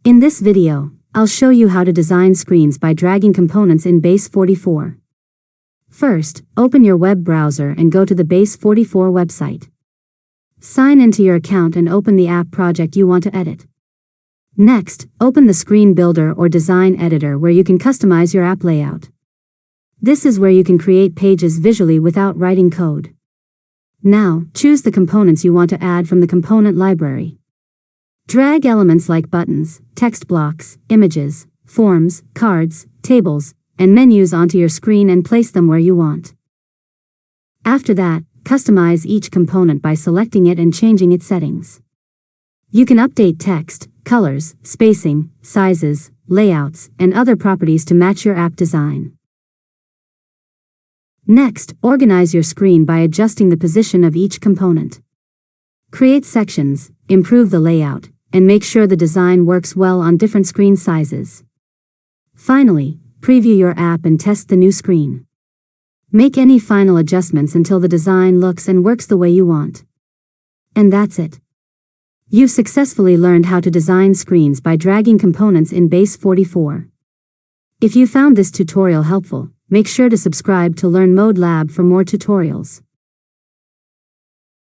In this video, I'll show you how to design screens by dragging components in BASE44. First, open your web browser and go to the BASE44 website. Sign into your account and open the app project you want to edit. Next, open the Screen Builder or Design Editor where you can customize your app layout. This is where you can create pages visually without writing code. Now, choose the components you want to add from the component library. Drag elements like buttons, text blocks, images, forms, cards, tables, and menus onto your screen and place them where you want. After that, customize each component by selecting it and changing its settings. You can update text, colors, spacing, sizes, layouts, and other properties to match your app design. Next, organize your screen by adjusting the position of each component. Create sections, improve the layout, and make sure the design works well on different screen sizes. Finally, preview your app and test the new screen. Make any final adjustments until the design looks and works the way you want. And that's it. You've successfully learned how to design screens by dragging components in BASE44. If you found this tutorial helpful, make sure to subscribe to Learn Mode Lab for more tutorials.